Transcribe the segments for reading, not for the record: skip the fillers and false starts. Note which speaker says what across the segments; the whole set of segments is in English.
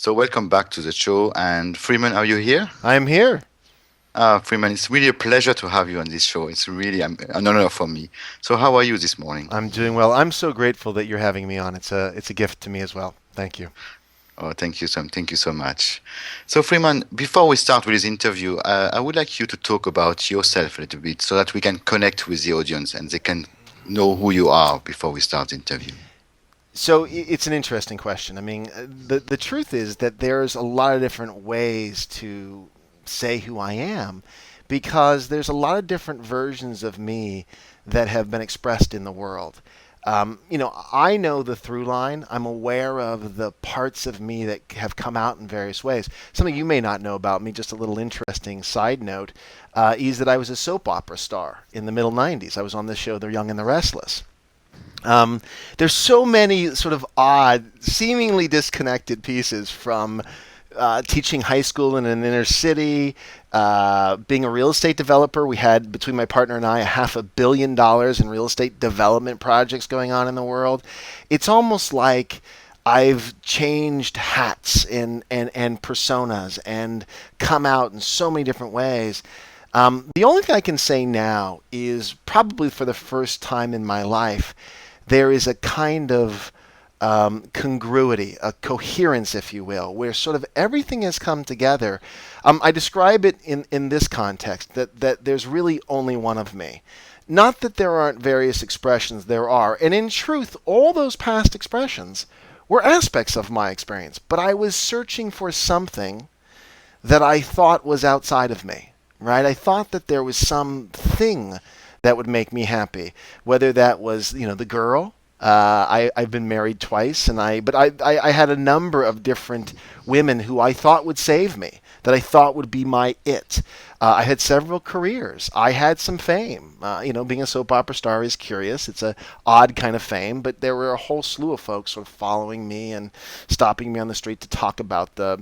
Speaker 1: So welcome back to the show. And Freeman, are you here?
Speaker 2: I'm here.
Speaker 1: Freeman, it's really a pleasure to have you on this show. It's really an honor for me. So how are you this morning?
Speaker 2: I'm doing well. I'm so grateful that you're having me on. It's a gift to me as well. Thank you.
Speaker 1: Oh, thank you so much. So Freeman, before we start with this interview, I would like you to talk about yourself a little bit so that we can connect with the audience and they can know who you are before we start the interview.
Speaker 2: So it's an interesting question. I mean, the truth is that there's a lot of different ways to say who I am because there's a lot of different versions of me that have been expressed in the world. I know the through line. I'm aware of the parts of me that have come out in various ways. Something you may not know about me, just a little interesting side note, is that I was a soap opera star in the middle 90s. I was on the show The Young and the Restless. There's so many sort of odd, seemingly disconnected pieces from teaching high school in an inner city, being a real estate developer. We had, between my partner and I, $500 million in real estate development projects going on in the world. It's almost like I've changed hats and personas and come out in so many different ways. The only thing I can say now is probably for the first time in my life, there is a kind of congruity, a coherence, if you will, where sort of everything has come together. I describe it in this context that there's really only one of me. Not that there aren't various expressions, there are. And in truth, all those past expressions were aspects of my experience. But I was searching for something that I thought was outside of me, right? I thought that there was something that would make me happy, whether that was, the girl. I've been married twice, but I had a number of different women who I thought would save me, that I thought would be my it. I had several careers. I had some fame. Being a soap opera star is curious. It's a odd kind of fame, but there were a whole slew of folks sort of following me and stopping me on the street to talk about the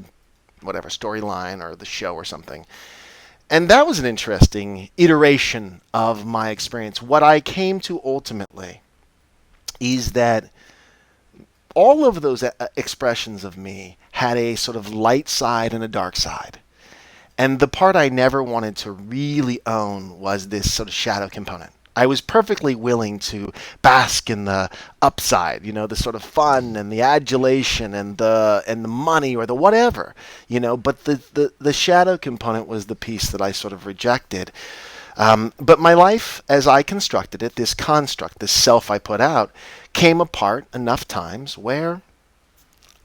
Speaker 2: whatever storyline or the show or something. And that was an interesting iteration of my experience. What I came to ultimately is that all of those expressions of me had a sort of light side and a dark side. And the part I never wanted to really own was this sort of shadow component. I was perfectly willing to bask in the upside, the sort of fun and the adulation and the money or the whatever, But the shadow component was the piece that I sort of rejected. But my life, as I constructed it, this construct, this self I put out, came apart enough times where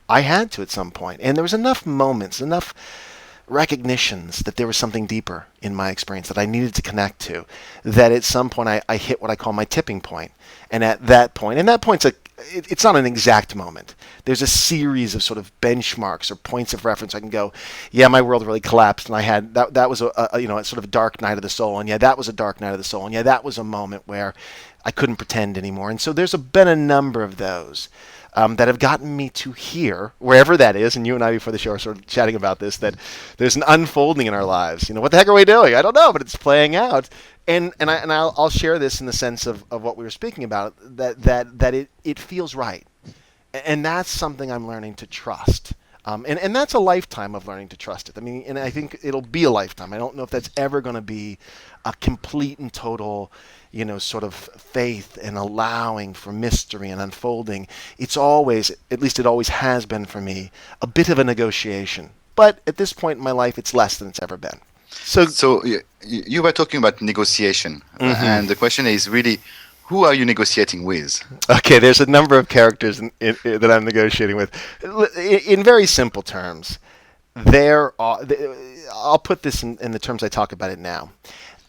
Speaker 2: I had to at some point. And there was enough moments, enough recognitions that there was something deeper in my experience that I needed to connect to, that at some point I hit what I call my tipping point. And that point's it's not an exact moment. There's a series of sort of benchmarks or points of reference. I can go, yeah, my world really collapsed, and I had that was a sort of a dark night of the soul, and yeah, that was a dark night of the soul, and yeah, that was a moment where I couldn't pretend anymore. And so been a number of those that have gotten me to here, wherever that is. And you and I, before the show, are sort of chatting about this, that there's an unfolding in our lives. What the heck are we doing? I don't know, but it's playing out. And I'll share this in the sense of what we were speaking about, that it feels right. And that's something I'm learning to trust. And that's a lifetime of learning to trust it. I mean, and I think it'll be a lifetime. I don't know if that's ever going to be a complete and total, sort of faith and allowing for mystery and unfolding. It's always, at least it always has been for me, a bit of a negotiation. But at this point in my life, it's less than it's ever been. So,
Speaker 1: So you were talking about negotiation,
Speaker 2: mhm.
Speaker 1: and the question is really, who are you negotiating with?
Speaker 2: Okay, there's a number of characters that I'm negotiating with. In very simple terms, there are. I'll put this in the terms I talk about it now.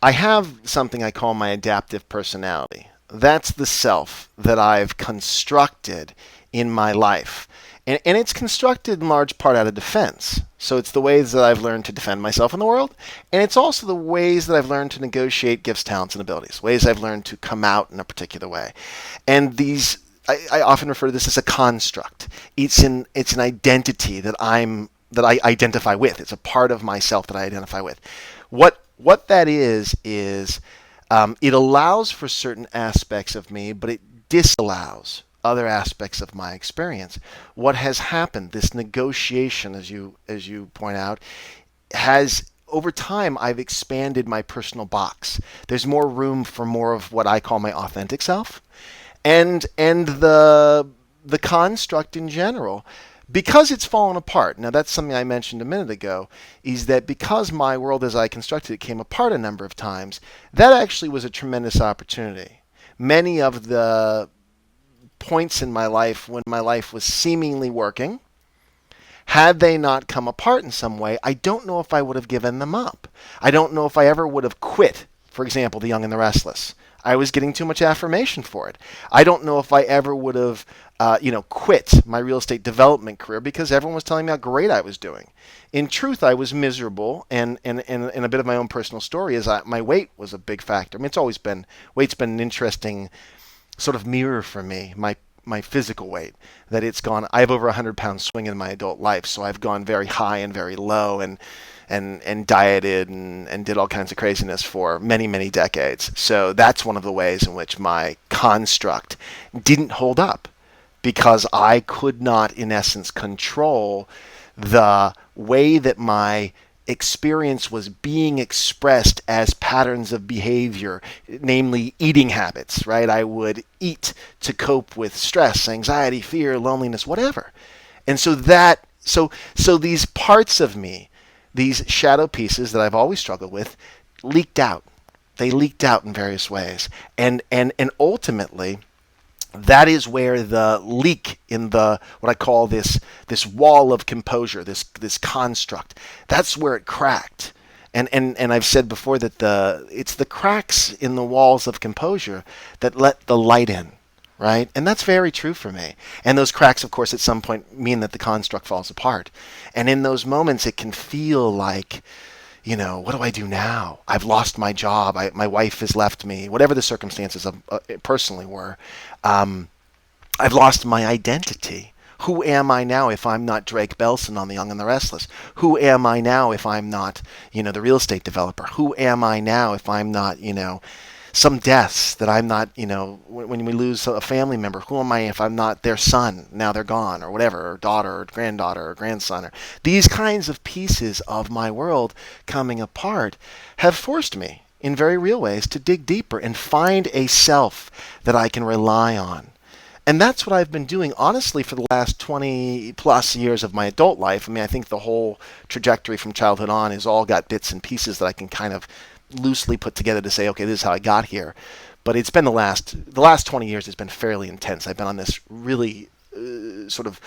Speaker 2: I have something I call my adaptive personality. That's the self that I've constructed in my life. And it's constructed in large part out of defense. So it's the ways that I've learned to defend myself in the world, and it's also the ways that I've learned to negotiate gifts, talents, and abilities, ways I've learned to come out in a particular way. And I often refer to this as a construct. It's an identity that I identify with. It's a part of myself that I identify with. What that is it allows for certain aspects of me, but it disallows other aspects of my experience. What has happened, this negotiation, as you point out, has over time I've expanded my personal box. There's more room for more of what I call my authentic self, and the construct in general, because it's fallen apart. Now that's something I mentioned a minute ago, is that because my world as I constructed it came apart a number of times, that actually was a tremendous opportunity. Many of the points in my life when my life was seemingly working, had they not come apart in some way, I don't know if I would have given them up. I don't know if I ever would have quit, for example, The Young and the Restless. I was getting too much affirmation for it. I don't know if I ever would have, quit my real estate development career because everyone was telling me how great I was doing. In truth, I was miserable, and a bit of my own personal story is my weight was a big factor. I mean, weight's been an interesting sort of mirror for me. My physical weight, that it's gone. I have over 100 pound swing in my adult life, so I've gone very high and very low, and dieted and did all kinds of craziness for many, many decades. So that's one of the ways in which my construct didn't hold up, because I could not, in essence, control the way that my experience was being expressed as patterns of behavior, namely eating habits, right? I would eat to cope with stress, anxiety, fear, loneliness, whatever. And so these parts of me, these shadow pieces that I've always struggled with, leaked out. They leaked out in various ways. And ultimately, that is where the leak in the what I call this wall of composure, this construct, that's where it cracked. And I've said before that it's the cracks in the walls of composure that let the light in, right? And that's very true for me. And those cracks, of course, at some point mean that the construct falls apart. And in those moments, it can feel like, what do I do now? I've lost my job. My wife has left me. Whatever the circumstances personally were, I've lost my identity. Who am I now if I'm not Drake Belson on The Young and the Restless? Who am I now if I'm not, the real estate developer? Who am I now if I'm not, some deaths that I'm not, when we lose a family member, who am I if I'm not their son, now they're gone, or whatever, or daughter, or granddaughter, or grandson, or these kinds of pieces of my world coming apart have forced me in very real ways to dig deeper and find a self that I can rely on. And that's what I've been doing, honestly, for the last 20 plus years of my adult life. I mean, I think the whole trajectory from childhood on has all got bits and pieces that I can kind of loosely put together to say, okay, this is how I got here. But it's been the last 20 years has been fairly intense. I've been on this really sort of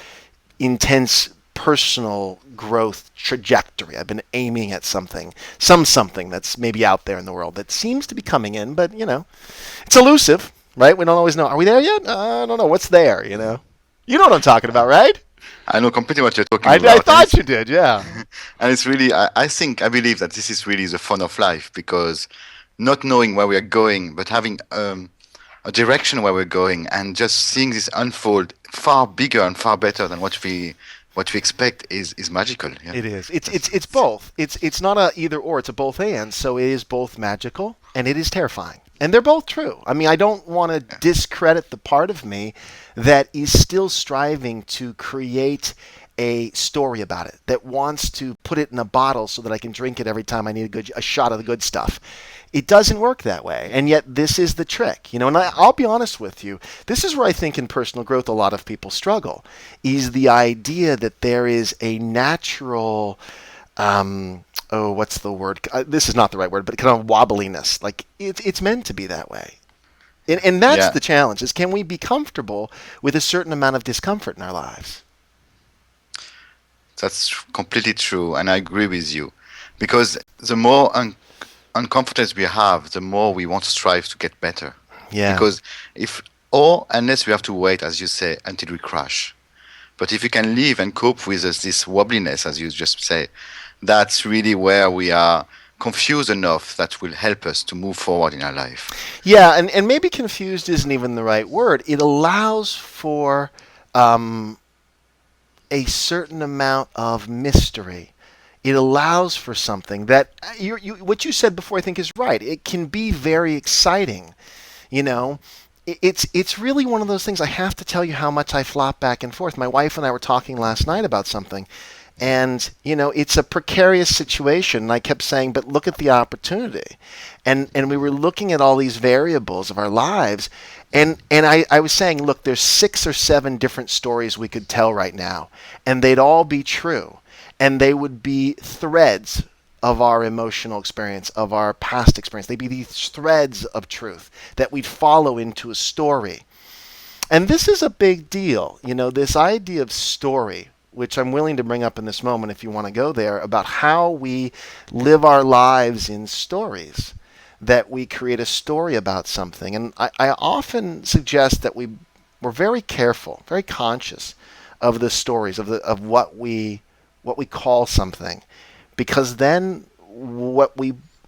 Speaker 2: intense personal growth trajectory. I've been aiming at something that's maybe out there in the world that seems to be coming in, but it's elusive, right? We don't always know. Are we there yet? I don't know. What's there? You know what I'm talking about, right?
Speaker 1: I know completely what you're talking
Speaker 2: I
Speaker 1: about.
Speaker 2: thought you did, yeah.
Speaker 1: And it's really, I believe that this is really the fun of life, because not knowing where we are going, but having a direction where we're going, and just seeing this unfold far bigger and far better than what we expect is magical. Yeah.
Speaker 2: It is. It's both. It's not a either or. It's a both and. So it is both magical and it is terrifying. And they're both true. I mean, I don't want to discredit the part of me that is still striving to create a story about it, that wants to put it in a bottle so that I can drink it every time I need a shot of the good stuff. It doesn't work that way. And yet this is the trick. And I'll be honest with you, this is where I think in personal growth a lot of people struggle, is the idea that there is a natural what's the word? This is not the right word, but kind of wobbliness. Like it's meant to be that way. And that's the challenge, is can we be comfortable with a certain amount of discomfort in our lives?
Speaker 1: That's completely true, and I agree with you. Because the more uncomfortable we have, the more we want to strive to get better.
Speaker 2: Yeah.
Speaker 1: Because unless we have to wait, as you say, until we crash. But if you can live and cope with this wobbliness, as you just say, that's really where we are confused enough that will help us to move forward in our life.
Speaker 2: Yeah, and maybe confused isn't even the right word. It allows for a certain amount of mystery. It allows for something that what you said before I think is right. It can be very exciting, it's really one of those things. I have to tell you how much I flop back and forth. My wife and I were talking last night about something, and it's a precarious situation. And I kept saying, "But look at the opportunity," and we were looking at all these variables of our lives, and I was saying, "Look, there's 6 or 7 different stories we could tell right now, and they'd all be true, and they would be threads." Of our emotional experience, of our past experience. They'd be these threads of truth that we'd follow into a story. And this is a big deal. This idea of story, which I'm willing to bring up in this moment if you want to go there, about how we live our lives in stories, that we create a story about something. And I often suggest that we're very careful, very conscious of the stories, of what we call something. Because then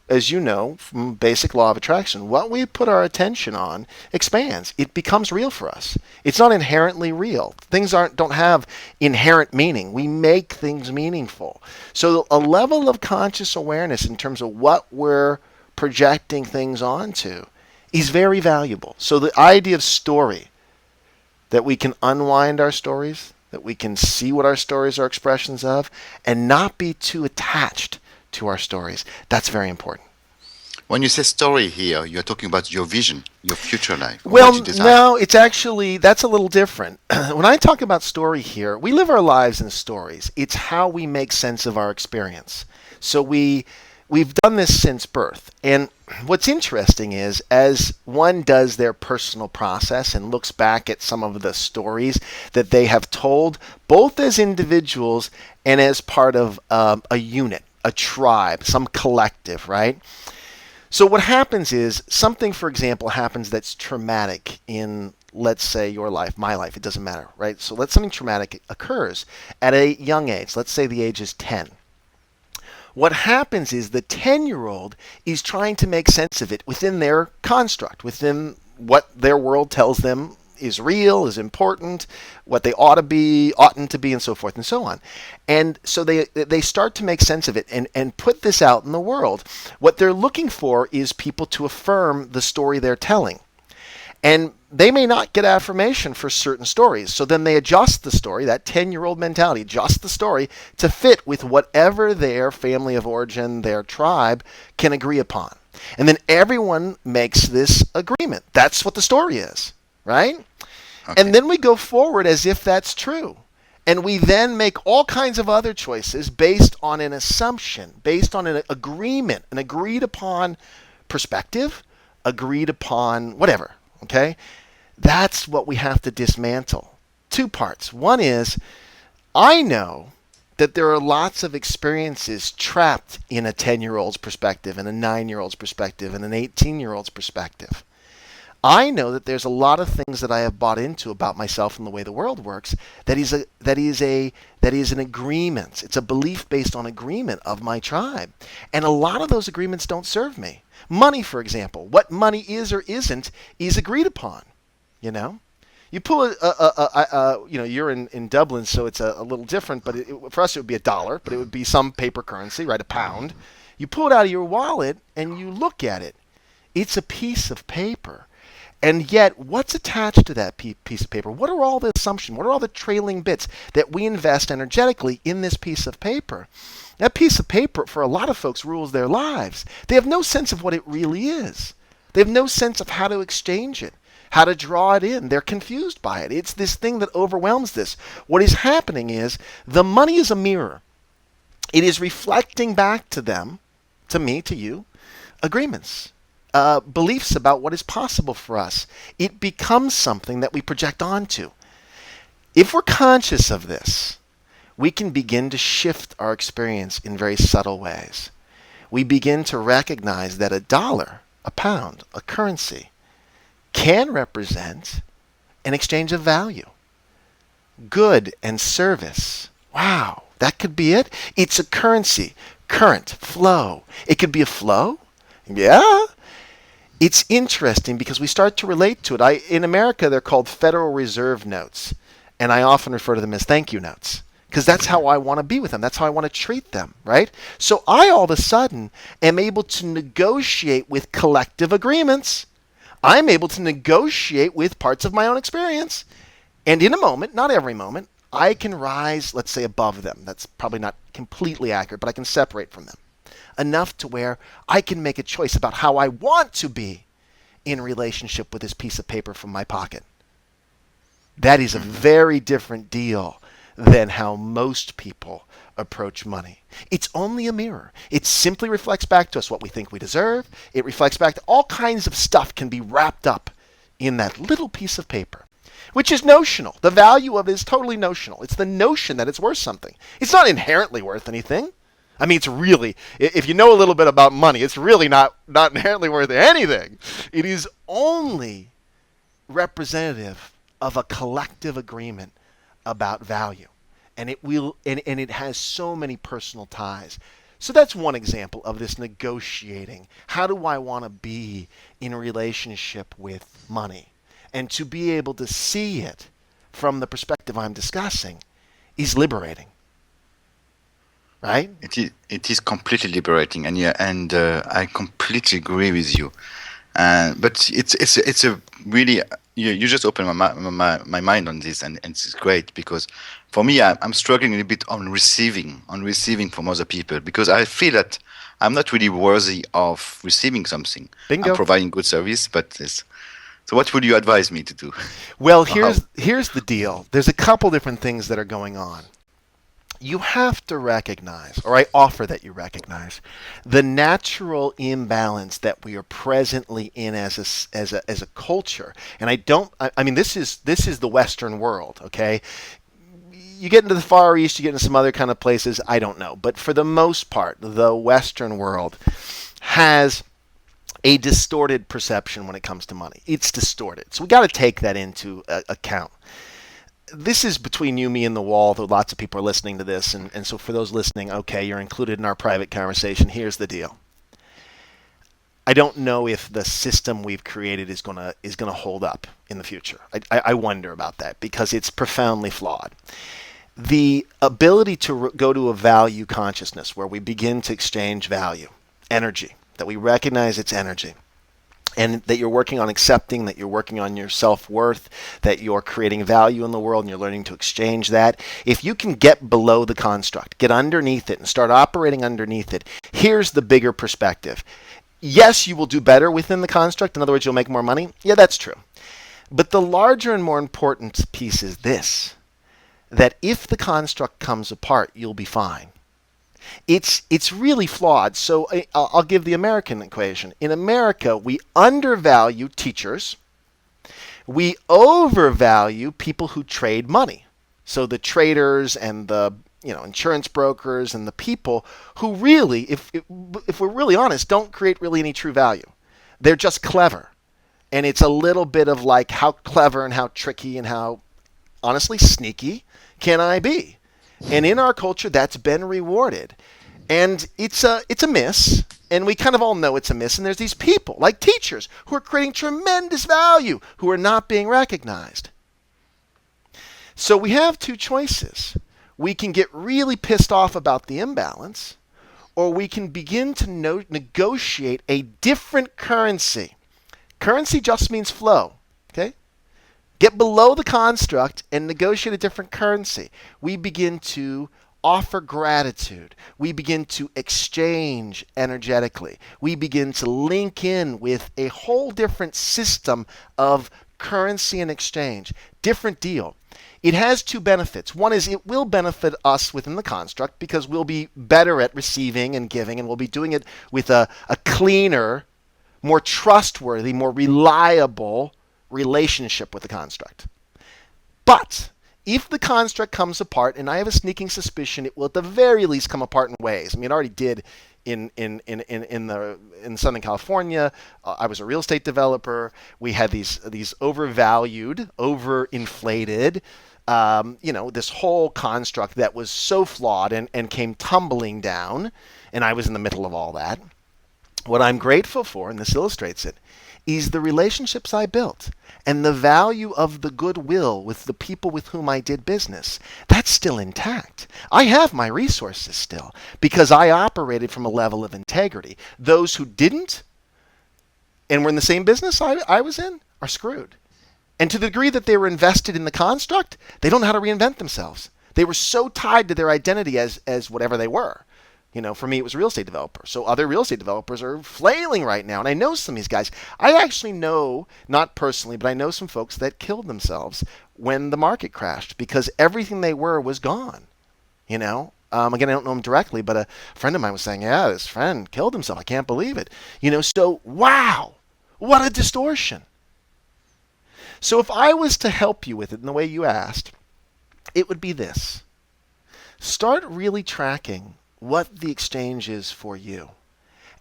Speaker 2: as you know, from basic law of attraction, what we put our attention on expands. It becomes real for us. It's not inherently real. Things don't have inherent meaning. We make things meaningful. So a level of conscious awareness in terms of what we're projecting things onto is very valuable. So the idea of story, that we can unwind our stories, that we can see what our stories are expressions of, and not be too attached to our stories. That's very important.
Speaker 1: When you say story here, you're talking about your vision, your future life,
Speaker 2: Well,
Speaker 1: what you desire.
Speaker 2: no, that's a little different. When I talk about story here, we live our lives in stories. It's how we make sense of our experience. So we've done this since birth. And what's interesting is, as one does their personal process and looks back at some of the stories that they have told, both as individuals and as part of a unit, a tribe, some collective, right? So what happens is, something, for example, happens that's traumatic in, let's say, your life, my life, it doesn't matter, right? So something traumatic occurs at a young age. Let's say the age is 10. What happens is the 10-year-old is trying to make sense of it within their construct, within what their world tells them is real, is important, what they oughtn't to be, and so forth and so on. And so they start to make sense of it and put this out in the world. What they're looking for is people to affirm the story they're telling. And they may not get affirmation for certain stories. So then they adjust the story, that 10-year-old mentality, adjust the story to fit with whatever their family of origin, their tribe, can agree upon. And then everyone makes this agreement. That's what the story is, right?
Speaker 1: Okay.
Speaker 2: And then we go forward as if that's true. And we then make all kinds of other choices based on an assumption, based on an agreement, an agreed upon perspective, agreed upon whatever. Okay? That's what we have to dismantle. 2 parts. One is, I know that there are lots of experiences trapped in a 10-year-old's perspective, and a 9-year-old's perspective, and an 18-year-old's perspective. I know that there's a lot of things that I have bought into about myself and the way the world works that is an agreement. It's a belief based on agreement of my tribe. And a lot of those agreements don't serve me. Money, for example. What money is or isn't is agreed upon. You pull you're in Dublin, so it's a little different, but for us it would be $1, but it would be some paper currency, right? A pound. You pull it out of your wallet and you look at it. It's a piece of paper. And yet, what's attached to that piece of paper? What are all the assumptions? What are all the trailing bits that we invest energetically in this piece of paper? That piece of paper, for a lot of folks, rules their lives. They have no sense of what it really is. They have no sense of how to exchange it, how to draw it in. They're confused by it. It's this thing that overwhelms this. What is happening is, the money is a mirror. It is reflecting back to them, to me, to you, agreements. Beliefs about what is possible for us. It becomes something that we project onto. If we're conscious of this, we can begin to shift our experience in very subtle ways. We begin to recognize that $1, a pound, a currency, can represent an exchange of value. Good and service. Wow, that could be it. It's a currency. Current, flow. It could be a flow. Yeah. It's interesting because we start to relate to it. In America, they're called Federal Reserve notes, and I often refer to them as thank you notes because that's how I want to be with them. That's how I want to treat them, right? So I all of a sudden am able to negotiate with collective agreements. I'm able to negotiate with parts of my own experience. And in a moment, not every moment, I can rise, let's say, above them. That's probably not completely accurate, but I can separate from them enough to where I can make a choice about how I want to be in relationship with this piece of paper from my pocket. That is a very different deal than how most people approach money. It's only a mirror. It simply reflects back to us what we think we deserve. It reflects back to all kinds of stuff can be wrapped up in that little piece of paper, which is notional. The value of it is totally notional. It's the notion that it's worth something. It's not inherently worth anything. I mean, it's really, if you know a little bit about money, it's really not inherently worth anything. It is only representative of a collective agreement about value. And it has so many personal ties. So that's one example of this negotiating. How do I want to be in relationship with money? And to be able to see it from the perspective I'm discussing is liberating. Right?
Speaker 1: It is completely liberating, and yeah, and I completely agree with you. But it's a really, you just opened my mind on this, and it's great because for me I'm struggling a little bit on receiving from other people because I feel that I'm not really worthy of receiving something. I'm
Speaker 2: Bingo.
Speaker 1: providing good service, but so what would you advise me to do?
Speaker 2: Well,
Speaker 1: Or how?
Speaker 2: here's the deal. There's a couple different things that are going on. You have to recognize, or I offer that you recognize, the natural imbalance that we are presently in as a culture. And I mean, this is the Western world, okay? You get into the Far East, you get into some other kind of places, I don't know. But for the most part, the Western world has a distorted perception when it comes to money. It's distorted. So we got to take that into account. This is between you, me, and the wall, though lots of people are listening to this. And so for those listening, okay, you're included in our private conversation. Here's the deal. I don't know if the system we've created is gonna hold up in the future. I wonder about that because it's profoundly flawed. The ability to go to a value consciousness where we begin to exchange value, energy, that we recognize its energy, and that you're working on accepting, that you're working on your self-worth, that you're creating value in the world and you're learning to exchange that. If you can get below the construct, get underneath it and start operating underneath it, here's the bigger perspective. Yes, you will do better within the construct. In other words, you'll make more money. Yeah, that's true. But the larger and more important piece is this, that if the construct comes apart, you'll be fine. It's really flawed. So I'll give the American equation. In America, we undervalue teachers. We overvalue people who trade money. So the traders and the insurance brokers and the people who really, if we're really honest, don't create really any true value. They're just clever. And it's a little bit of like how clever and how tricky and how, honestly, sneaky can I be? And in our culture, that's been rewarded. And it's a miss. And we kind of all know it's a miss. And there's these people, like teachers, who are creating tremendous value, who are not being recognized. So we have two choices. We can get really pissed off about the imbalance, or we can begin to negotiate a different currency. Currency just means flow, okay? Get below the construct and negotiate a different currency. We begin to offer gratitude. We begin to exchange energetically. We begin to link in with a whole different system of currency and exchange. Different deal. It has two benefits. One is it will benefit us within the construct because we'll be better at receiving and giving, and we'll be doing it with a cleaner, more trustworthy, more reliable relationship with the construct. But if the construct comes apart, and I have a sneaking suspicion it will at the very least come apart in ways. I mean, it already did in Southern California. I was a real estate developer. We had these overvalued, overinflated, this whole construct that was so flawed and came tumbling down, and I was in the middle of all that. What I'm grateful for, and this illustrates it, is the relationships I built and the value of the goodwill with the people with whom I did business. That's still intact. I have my resources still because I operated from a level of integrity. Those who didn't, and were in the same business I was in are screwed. And to the degree that they were invested in the construct, they don't know how to reinvent themselves. They were so tied to their identity as whatever they were. For me, it was a real estate developer. So other real estate developers are flailing right now. And I know some of these guys. I actually know, not personally, but I know some folks that killed themselves when the market crashed because everything they were was gone. Again, I don't know him directly, but a friend of mine was saying, yeah, this friend killed himself. I can't believe it. So wow, what a distortion. So if I was to help you with it in the way you asked, it would be this. Start really tracking what the exchange is for you.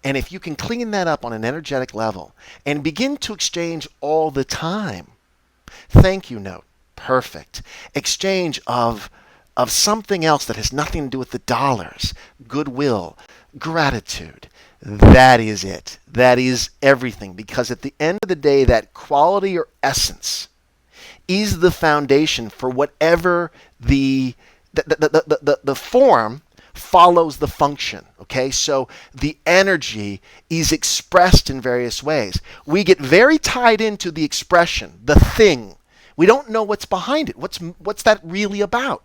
Speaker 2: And if you can clean that up on an energetic level and begin to exchange all the time, thank you note, perfect. Exchange of something else that has nothing to do with the dollars, goodwill, gratitude. That is it. That is everything. Because at the end of the day, that quality or essence is the foundation for whatever the form follows the function. Okay, so the energy is expressed in various ways. We get very tied into the expression, the thing. We don't know what's behind it. What's that really about?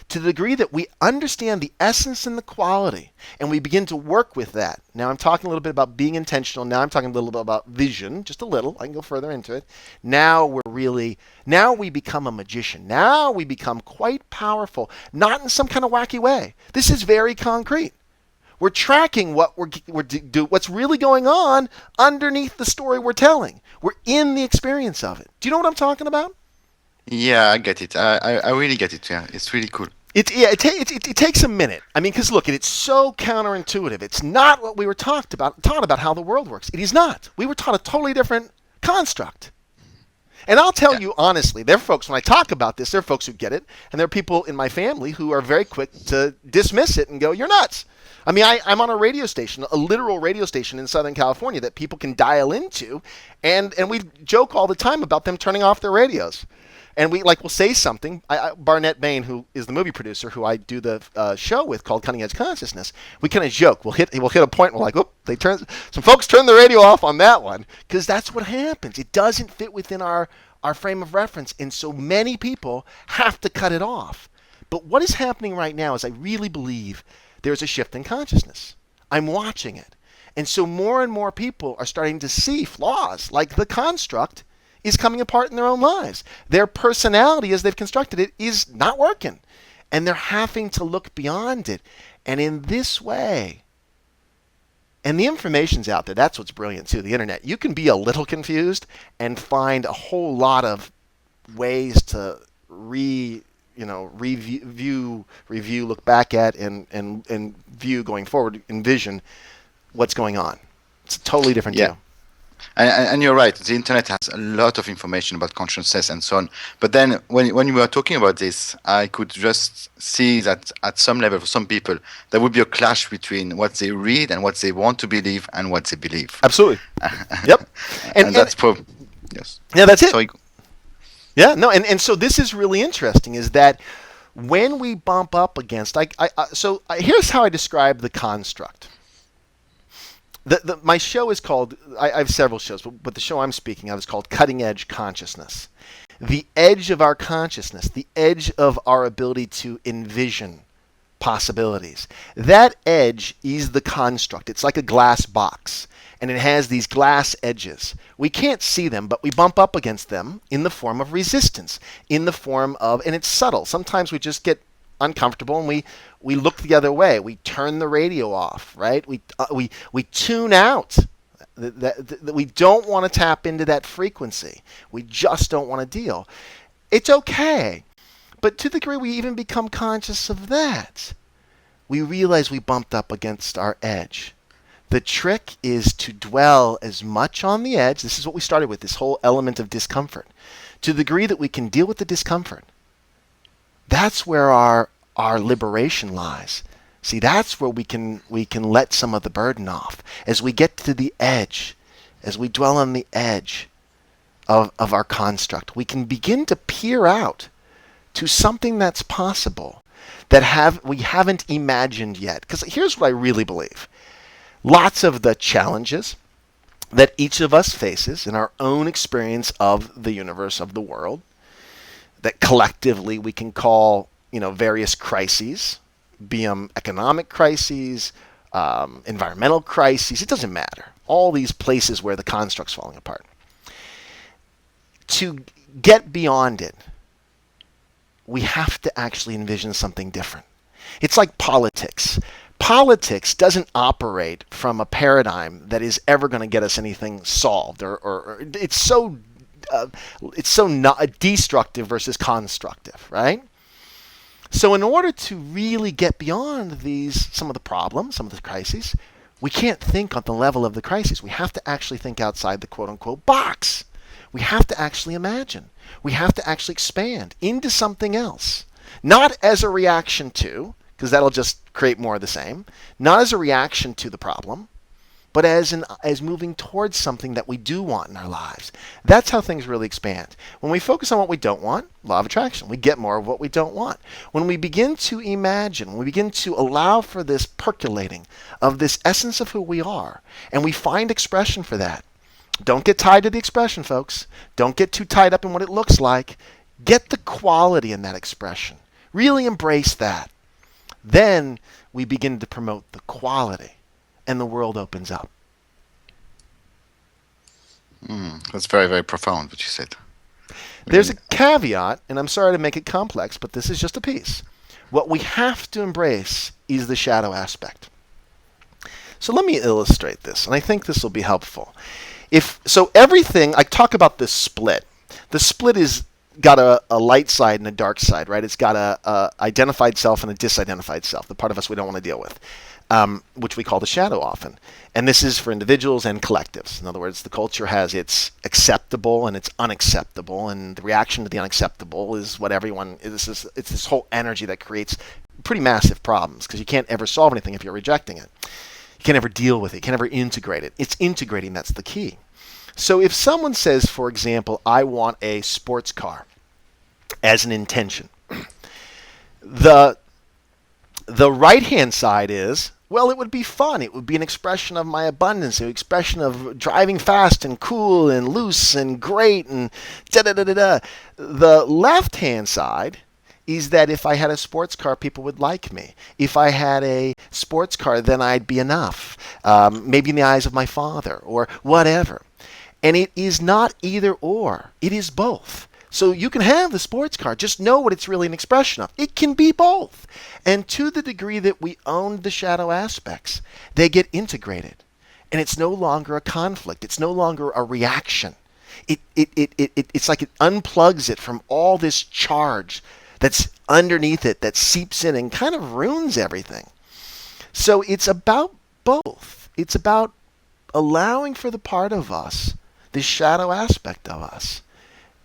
Speaker 2: To the degree that we understand the essence and the quality, and we begin to work with that. Now I'm talking a little bit about being intentional. Now I'm talking a little bit about vision, just a little. I can go further into it. Now we become a magician. Now we become quite powerful, not in some kind of wacky way. This is very concrete. We're tracking what's really going on underneath the story we're telling. We're in the experience of it. Do you know what I'm talking about?
Speaker 1: Yeah, I get it. I really get it. Yeah, it's really cool.
Speaker 2: It takes a minute. I mean, because look, it's so counterintuitive. It's not what we were taught about how the world works. It is not. We were taught a totally different construct. And I'll tell you honestly, there are folks, when I talk about this, there are folks who get it, and there are people in my family who are very quick to dismiss it and go, you're nuts. I mean, I'm on a radio station, a literal radio station in Southern California that people can dial into, and we joke all the time about them turning off their radios. And we'll say something. Barnett Bain, who is the movie producer, who I do the show with, called Cutting Edge Consciousness, we kind of joke. We'll hit a point. We're like, "Oop!" Some folks turn the radio off on that one because that's what happens. It doesn't fit within our frame of reference, and so many people have to cut it off. But what is happening right now is I really believe there's a shift in consciousness. I'm watching it, and so more and more people are starting to see flaws, like the construct is coming apart in their own lives. Their personality, as they've constructed it, is not working. And they're having to look beyond it. And in this way, and the information's out there. That's what's brilliant, too, the internet. You can be a little confused and find a whole lot of ways to review, look back at, and view going forward, envision what's going on. It's a totally different deal.
Speaker 1: And you're right. The internet has a lot of information about consciousness and so on. But then when you were talking about this, I could just see that at some level, for some people, there would be a clash between what they read and what they want to believe and what they believe.
Speaker 2: Absolutely. Yep.
Speaker 1: And that's probably, yes.
Speaker 2: Yeah, that's it.
Speaker 1: Sorry.
Speaker 2: Yeah, no, and so this is really interesting, is that when we bump up against, here's how I describe the construct. My show is called, I have several shows, but the show I'm speaking of is called Cutting Edge Consciousness. The edge of our consciousness, the edge of our ability to envision possibilities. That edge is the construct. It's like a glass box, and it has these glass edges. We can't see them, but we bump up against them in the form of resistance, in the form of, and it's subtle. Sometimes we just get uncomfortable and we look the other way. We turn the radio off, right? We tune out. We don't want to tap into that frequency. We just don't want to deal. It's okay. But to the degree we even become conscious of that, we realize we bumped up against our edge. The trick is to dwell as much on the edge. This is what we started with, this whole element of discomfort. To the degree that we can deal with the discomfort, that's where our liberation lies. See, that's where we can let some of the burden off. As we get to the edge, as we dwell on the edge of our construct, we can begin to peer out to something that's possible that we haven't imagined yet. Because here's what I really believe. Lots of the challenges, that each of us faces in our own experience of the universe, of the world, that collectively we can call, various crises, be them economic crises, environmental crises. It doesn't matter. All these places where the construct's falling apart. To get beyond it, we have to actually envision something different. It's like politics. Politics doesn't operate from a paradigm that is ever going to get us anything solved, or it's so not destructive versus constructive, right? So in order to really get beyond some of the problems, some of the crises, we can't think on the level of the crises. We have to actually think outside the quote unquote box. We have to actually imagine. We have to actually expand into something else. Not as a reaction to, because that'll just create more of the same, not as a reaction to the problem, but as moving towards something that we do want in our lives. That's how things really expand. When we focus on what we don't want, law of attraction, we get more of what we don't want. When we begin to imagine, when we begin to allow for this percolating of this essence of who we are, and we find expression for that, don't get tied to the expression, folks. Don't get too tied up in what it looks like. Get the quality in that expression. Really embrace that. Then we begin to promote the quality, and the world opens up.
Speaker 1: That's very, very profound what you said.
Speaker 2: There's
Speaker 1: Really.
Speaker 2: a caveat, and I'm sorry to make it complex, but this is just a piece. What we have to embrace is the shadow aspect. So let me illustrate this, and I think this will be helpful. Everything, I talk about this split. The split is got a light side and a dark side, right? It's got a identified self and a disidentified self, the part of us we don't want to deal with, which we call the shadow often. And this is for individuals and collectives. In other words, the culture has its acceptable and its unacceptable, and the reaction to the unacceptable is what everyone is. It's this whole energy that creates pretty massive problems, because you can't ever solve anything if you're rejecting it. You can't ever deal with it. You can't ever integrate it. It's integrating that's the key. So if someone says, for example, I want a sports car as an intention, the right-hand side is, well, it would be fun. It would be an expression of my abundance, an expression of driving fast and cool and loose and great and da-da-da-da-da. The left-hand side is that if I had a sports car, people would like me. If I had a sports car, then I'd be enough, maybe in the eyes of my father or whatever. And it is not either or. It is both. So you can have the sports car. Just know what it's really an expression of. It can be both. And to the degree that we own the shadow aspects, they get integrated. And it's no longer a conflict. It's no longer a reaction. It's like it unplugs it from all this charge that's underneath it that seeps in and kind of ruins everything. So it's about both. It's about allowing for the part of us, the shadow aspect of us,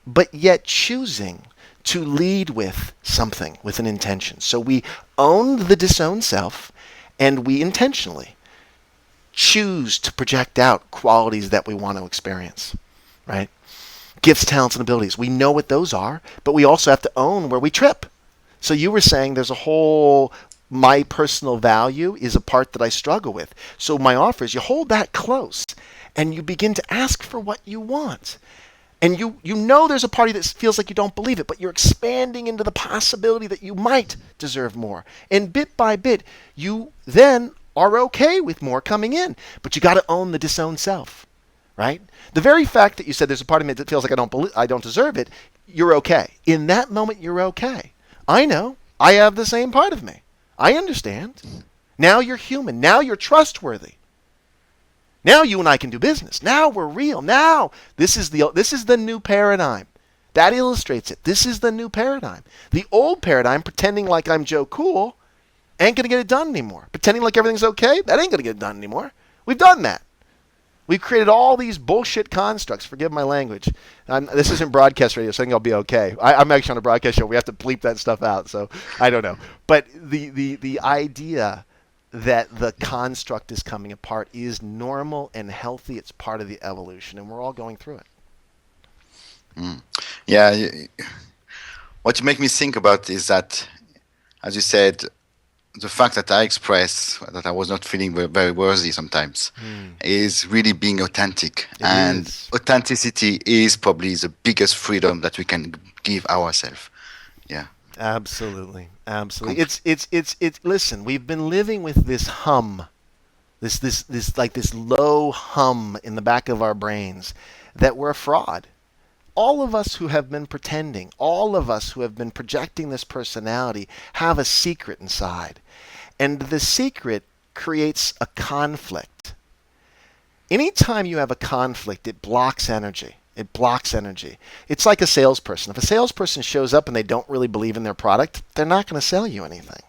Speaker 2: but yet choosing to lead with something, with an intention. So we own the disowned self, and we intentionally choose to project out qualities that we want to experience, right? Gifts, talents, and abilities. We know what those are, but we also have to own where we trip. So you were saying there's a whole, my personal value is a part that I struggle with. So my offer is you hold that close, and you begin to ask for what you want. And you know there's a party that feels like you don't believe it, but you're expanding into the possibility that you might deserve more. And bit by bit, you then are okay with more coming in. But you got to own the disowned self, right? The very fact that you said there's a part of me that feels like I don't deserve it, you're okay. In that moment, you're okay. I know. I have the same part of me. I understand. Now you're human. Now you're trustworthy. Now you and I can do business. Now we're real. Now this is the new paradigm. That illustrates it. This is the new paradigm. The old paradigm, pretending like I'm Joe Cool, ain't going to get it done anymore. Pretending like everything's okay, that ain't going to get it done anymore. We've done that. We've created all these bullshit constructs. Forgive my language. This isn't broadcast radio, so I think I'll be okay. I'm actually on a broadcast show. We have to bleep that stuff out, so I don't know. But the idea that the construct is coming apart is normal and healthy. It's part of the evolution, and we're all going through it.
Speaker 1: Yeah. What you make me think about is that, as you said, the fact that I express that I was not feeling very worthy sometimes
Speaker 2: Hmm.
Speaker 1: is really being authentic.
Speaker 2: It
Speaker 1: And
Speaker 2: is.
Speaker 1: authenticity is probably the biggest freedom that we can give ourselves. Yeah.
Speaker 2: Absolutely. Absolutely.
Speaker 1: Compl-
Speaker 2: It's listen, we've been living with this hum, this like this low hum in the back of our brains that we're a fraud. All of us who have been pretending, all of us who have been projecting this personality have a secret inside. And the secret creates a conflict. Anytime you have a conflict, it blocks energy. It blocks energy. It's like a salesperson. If a salesperson shows up and they don't really believe in their product, they're not going to sell you anything.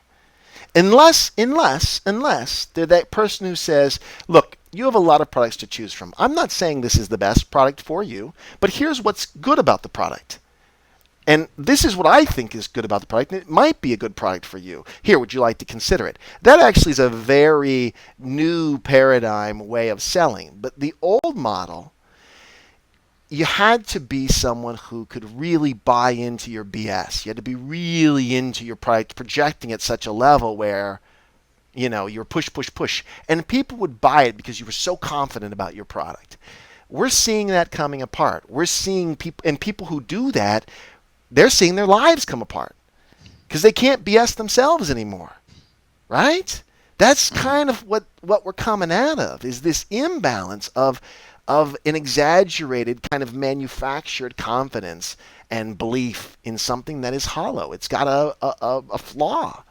Speaker 2: Unless they're that person who says, look, you have a lot of products to choose from. I'm not saying this is the best product for you, but here's what's good about the product. And this is what I think is good about the product, and it might be a good product for you. Here, would you like to consider it? That actually is a very new paradigm way of selling. But the old model, you had to be someone who could really buy into your BS. You had to be really into your product, projecting at such a level where you're push, push, push. And people would buy it because you were so confident about your product. We're seeing that coming apart. We're seeing people, and people who do that, they're seeing their lives come apart because they can't BS themselves anymore, right? That's
Speaker 1: Mhm.
Speaker 2: kind of what we're coming out of is this imbalance of an exaggerated kind of manufactured confidence and belief in something that is hollow. It's got a flaw.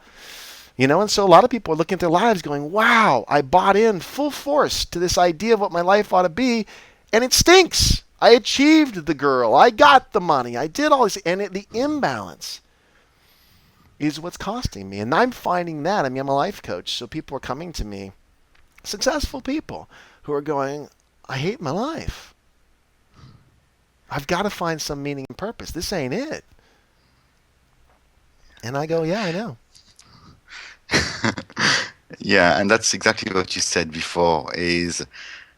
Speaker 2: And so a lot of people are looking at their lives going, wow, I bought in full force to this idea of what my life ought to be, and it stinks. I achieved the girl. I got the money. I did all this. And the imbalance is what's costing me. And I'm finding that. I mean, I'm a life coach, so people are coming to me, successful people, who are going, I hate my life. I've got to find some meaning and purpose. This ain't it. And I go, yeah, I know.
Speaker 1: Yeah, and that's exactly what you said before is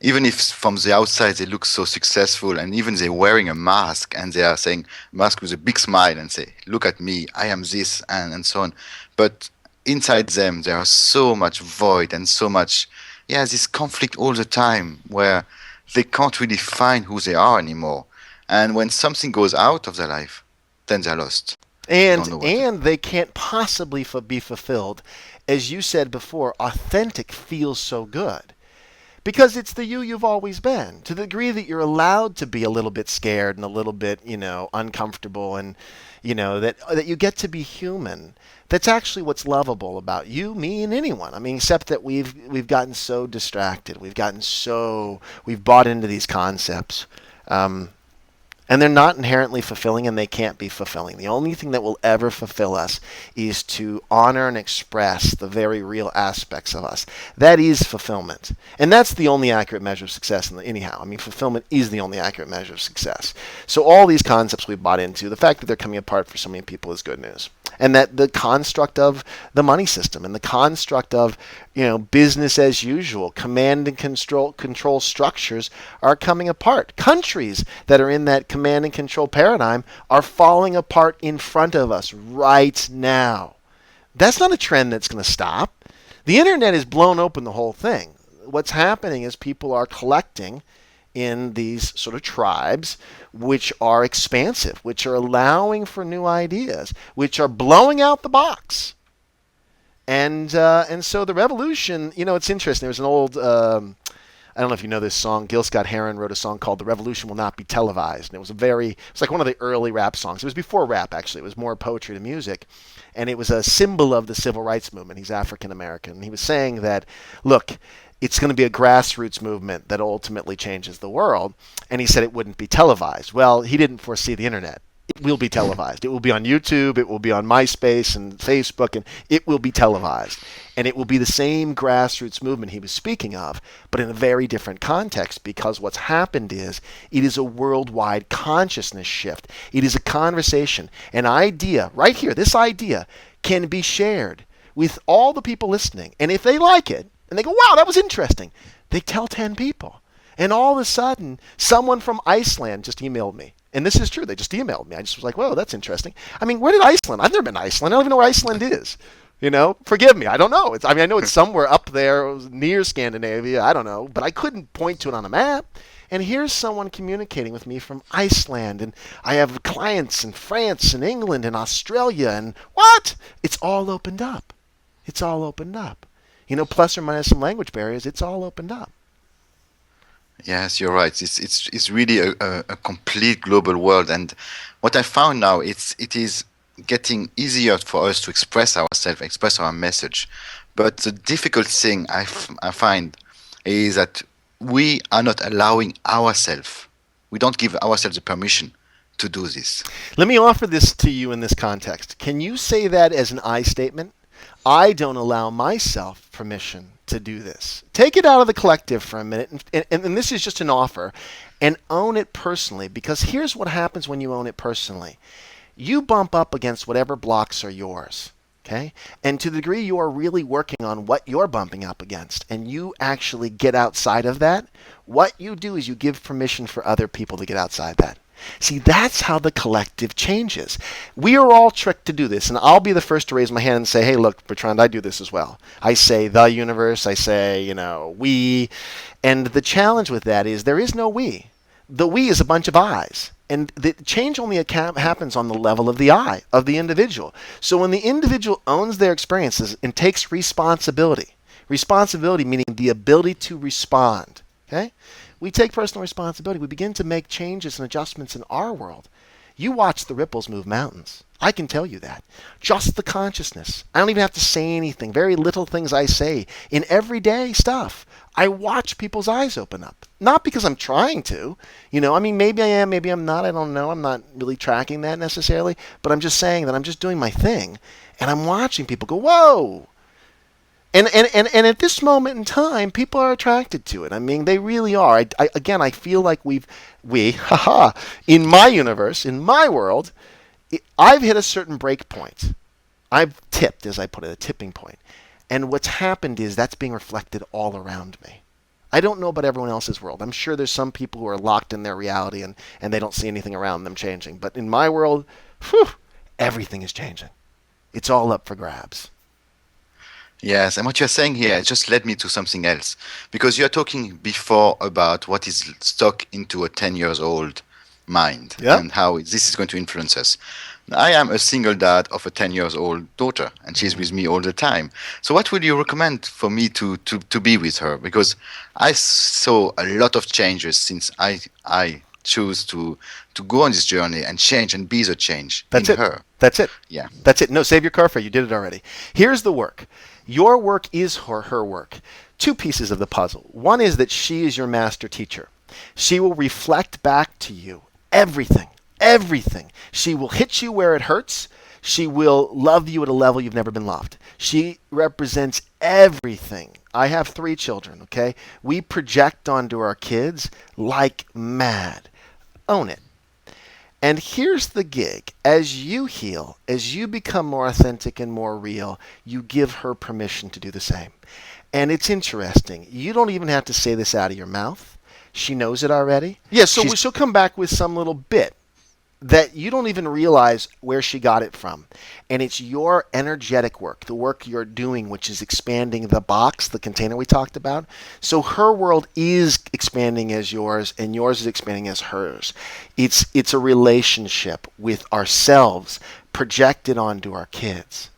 Speaker 1: even if from the outside they look so successful and even they're wearing a mask and they are saying mask with a big smile and say, look at me, I am this and so on. But inside them there are so much void and so much this conflict all the time where they can't really find who they are anymore. And when something goes out of their life, then they're lost. They don't
Speaker 2: And
Speaker 1: know what to do.
Speaker 2: and they can't possibly be fulfilled. As you said before, authentic feels so good. Because it's the you you've always been. To the degree that you're allowed to be a little bit scared and a little bit, uncomfortable and that you get to be human. That's actually what's lovable about you, me, and anyone. I mean, except that we've gotten so distracted. We've bought into these concepts. Um, and they're not inherently fulfilling and they can't be fulfilling. The only thing that will ever fulfill us is to honor and express the very real aspects of us. That is fulfillment. And that's the only accurate measure of success anyhow. I mean, fulfillment is the only accurate measure of success. So all these concepts we've bought into, the fact that they're coming apart for so many people is good news. And that the construct of the money system and the construct of business as usual, command and control structures are coming apart. Countries that are in that command and control paradigm are falling apart in front of us right now. That's not a trend that's going to stop. The internet has blown open the whole thing. What's happening is people are collecting in these sort of tribes which are expansive, which are allowing for new ideas, which are blowing out the box. And so the revolution, it's interesting. There was an old I don't know if you know this song. Gil Scott Heron wrote a song called "The Revolution Will Not Be Televised," and it's like one of the early rap songs. It was before rap, actually. It was more poetry to music, and it was a symbol of the civil rights movement. He's African American, and he was saying that, look, it's going to be a grassroots movement that ultimately changes the world, and he said it wouldn't be televised. Well, he didn't foresee the internet. It will be televised. It will be on YouTube. It will be on MySpace and Facebook, and it will be televised. And it will be the same grassroots movement he was speaking of, but in a very different context because what's happened is it is a worldwide consciousness shift. It is a conversation, an idea, right here, this idea can be shared with all the people listening. And if they like it, and they go, wow, that was interesting, they tell 10 people. And all of a sudden, someone from Iceland just emailed me. And this is true. They just emailed me. I just was like, whoa, that's interesting. I mean, where did Iceland? I've never been to Iceland. I don't even know where Iceland is. Forgive me. I don't know. I know it's somewhere up there near Scandinavia. I don't know, but I couldn't point to it on a map. And here's someone communicating with me from Iceland, and I have clients in France and England and Australia, and what? It's all opened up. It's all opened up. Plus or minus some language barriers, it's all opened up.
Speaker 1: Yes, you're right. It's really a complete global world, and what I found now it is getting easier for us to express ourselves, express our message. But the difficult thing I find is that we are not allowing ourselves. We don't give ourselves the permission to do this.
Speaker 2: Let me offer this to you in this context. Can you say that as an I statement? I don't allow myself permission to do this. Take it out of the collective for a minute, and this is just an offer, and own it personally, because here's what happens when you own it personally. You bump up against whatever blocks are yours, okay? And to the degree you are really working on what you're bumping up against, and you actually get outside of that, what you do is you give permission for other people to get outside that. See, that's how the collective changes. We are all tricked to do this, and I'll be the first to raise my hand and say, hey, look, Bertrand, I do this as well. I say the universe, I say, we, and the challenge with that is there is no we. The we is a bunch of I's, and the change only happens on the level of the I, of the individual. So when the individual owns their experiences and takes responsibility meaning the ability to respond, okay? We take personal responsibility. We begin to make changes and adjustments in our world. You watch the ripples move mountains. I can tell you that. Just the consciousness. I don't even have to say anything. Very little things I say in everyday stuff. I watch people's eyes open up. Not because I'm trying to. Maybe I am, maybe I'm not. I don't know. I'm not really tracking that necessarily. But I'm just saying that I'm just doing my thing. And I'm watching people go, whoa. And at this moment in time, people are attracted to it. They really are. I feel like in my universe, in my world, I've hit a certain break point. I've tipped, as I put it, a tipping point. And what's happened is that's being reflected all around me. I don't know about everyone else's world. I'm sure there's some people who are locked in their reality and they don't see anything around them changing. But in my world, everything is changing. It's all up for grabs.
Speaker 1: Yes, and what you're saying here just led me to something else. Because you're talking before about what is stuck into a 10 years old mind and how this is going to influence us. I am a single dad of a 10 years old daughter, and she's with me all the time. So what would you recommend for me to be with her? Because I saw a lot of changes since I choose to go on this journey and change and be the change in her.
Speaker 2: That's it.
Speaker 1: Yeah.
Speaker 2: That's it. No, save your car fare. You did it already. Here's the work. Your work is her work. Two pieces of the puzzle. One is that she is your master teacher. She will reflect back to you everything. She will hit you where it hurts. She will love you at a level you've never been loved. She represents everything. I have 3 children, okay? We project onto our kids like mad. Own it. And here's the gig. As you heal, as you become more authentic and more real, you give her permission to do the same. And it's interesting. You don't even have to say this out of your mouth. She knows it already. Yeah, so she'll come back with some little bit that you don't even realize where she got it from. And it's your energetic work, the work you're doing, which is expanding the box, the container we talked about. So her world is expanding as yours, and yours is expanding as hers. It's a relationship with ourselves projected onto our kids.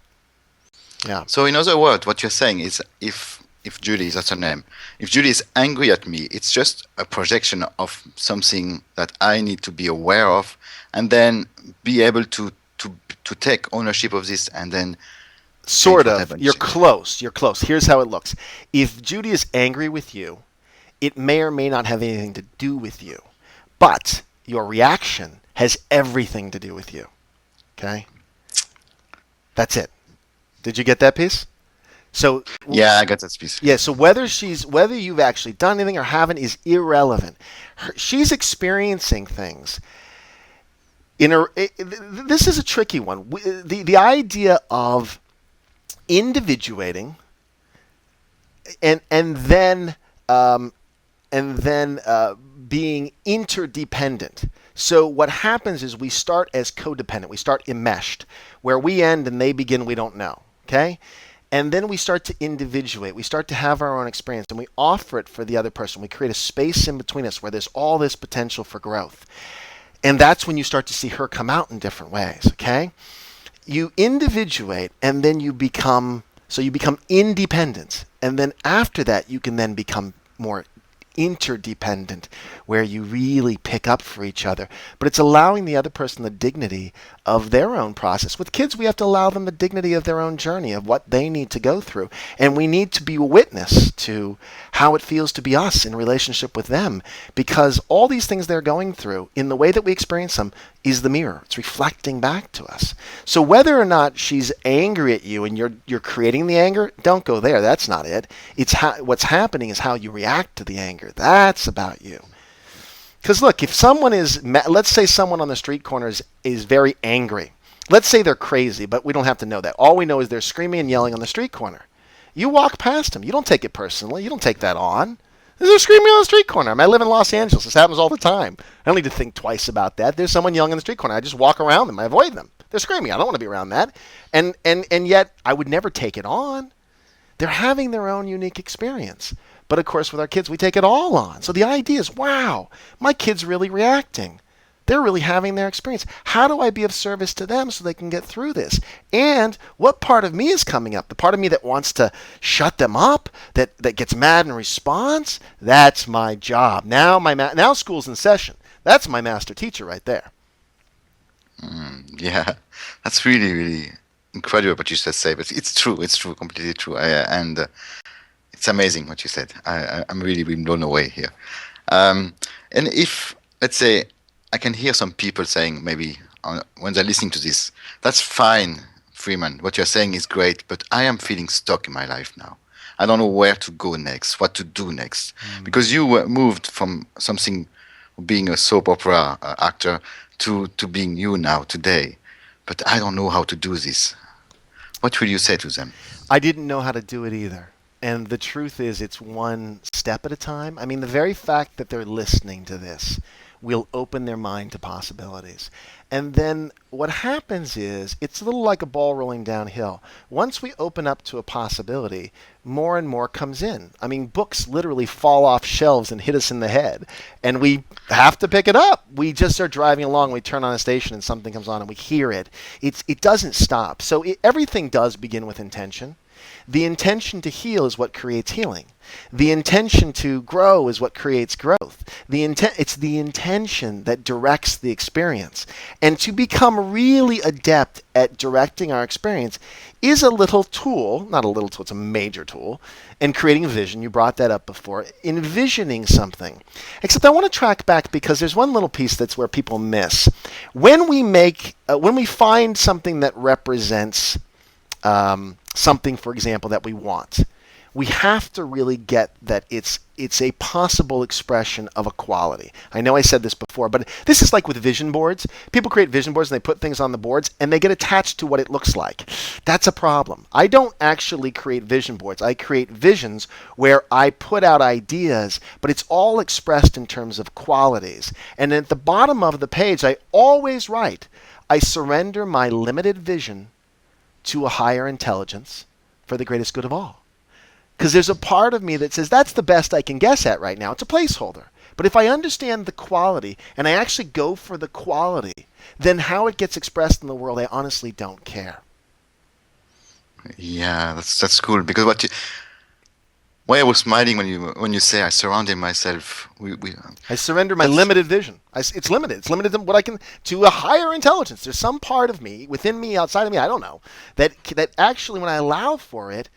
Speaker 2: Yeah.
Speaker 1: So in other words, what you're saying is if Julie, that's her name, if Julie is angry at me, it's just a projection of something that I need to be aware of, and then be able to take ownership of this, and then
Speaker 2: sort of. You're close. Here's how it looks. If Judy is angry with you, it may or may not have anything to do with you, but your reaction has everything to do with you. Okay? That's it. Did you get that piece? So
Speaker 1: yeah, I got that piece.
Speaker 2: Yeah, so whether you've actually done anything or haven't is irrelevant. She's experiencing things. This is a tricky one. The idea of individuating and then being interdependent. So what happens is we start as codependent. We start enmeshed. Where we end and they begin, we don't know. Okay? And then we start to individuate. We start to have our own experience and we offer it for the other person. We create a space in between us where there's all this potential for growth. And that's when you start to see her come out in different ways, okay? You individuate and then you become independent. And then after that, you can then become more interdependent, where you really pick up for each other. But it's allowing the other person the dignity of their own process. With kids, we have to allow them the dignity of their own journey, of what they need to go through. And we need to be a witness to how it feels to be us in relationship with them, because all these things they're going through, in the way that we experience them, is the mirror. It's reflecting back to us. So whether or not she's angry at you and you're creating the anger, don't go there. That's not it. It's what's happening is how you react to the anger. That's about you. Because look, if someone is, let's say someone on the street corner is very angry. Let's say they're crazy, but we don't have to know that. All we know is they're screaming and yelling on the street corner. You walk past them. You don't take it personally. You don't take that on. They're screaming on the street corner. I live in Los Angeles. This happens all the time. I don't need to think twice about that. There's someone yelling in the street corner. I just walk around them. I avoid them. They're screaming. I don't want to be around that. And yet I would never take it on. They're having their own unique experience. But of course, with our kids, we take it all on. So the idea is, wow, my kid's really reacting. They're really having their experience. How do I be of service to them so they can get through this? And what part of me is coming up? The part of me that wants to shut them up, that gets mad in response? That's my job. Now school's in session. That's my master teacher right there.
Speaker 1: Yeah, that's really, really incredible what you just say, but it's true. It's true, completely true. And it's amazing what you said. I'm really being blown away here. And if, let's say, I can hear some people saying maybe when they're listening to this, that's fine, Freeman. What you're saying is great, but I am feeling stuck in my life now. I don't know where to go next, what to do next. Because you were moved from something, being a soap opera actor, to being you now, today. But I don't know how to do this. What will you say to them?
Speaker 2: I didn't know how to do it either. And the truth is, it's one step at a time. I mean, the very fact that they're listening to this will open their mind to possibilities. And then what happens is, it's a little like a ball rolling downhill. Once we open up to a possibility, more and more comes in. I mean, books literally fall off shelves and hit us in the head. And we have to pick it up. We just start driving along, we turn on a station and something comes on and we hear it. It doesn't stop. So everything does begin with intention. The intention to heal is what creates healing. The intention to grow is what creates growth. It's the intention that directs the experience. And to become really adept at directing our experience is a little tool, not a little tool, it's a major tool, in creating a vision. You brought that up before, envisioning something. Except I want to track back because there's one little piece that's where people miss. When we find something that represents something, for example, that we want, we have to really get that it's a possible expression of a quality. I know I said this before, but this is like with vision boards. People create vision boards and they put things on the boards and they get attached to what it looks like. That's a problem. I don't actually create vision boards. I create visions where I put out ideas, but it's all expressed in terms of qualities. And at the bottom of the page, I always write, I surrender my limited vision to a higher intelligence for the greatest good of all. Because there's a part of me that says that's the best I can guess at right now. It's a placeholder. But if I understand the quality and I actually go for the quality, then how it gets expressed in the world, I honestly don't care.
Speaker 1: Yeah, that's cool. Because why I was smiling when you say I surrounded myself.
Speaker 2: I surrender my limited vision. It's limited. It's limited to what I can, to a higher intelligence. There's some part of me, within me, outside of me, I don't know, that actually, when I allow for it,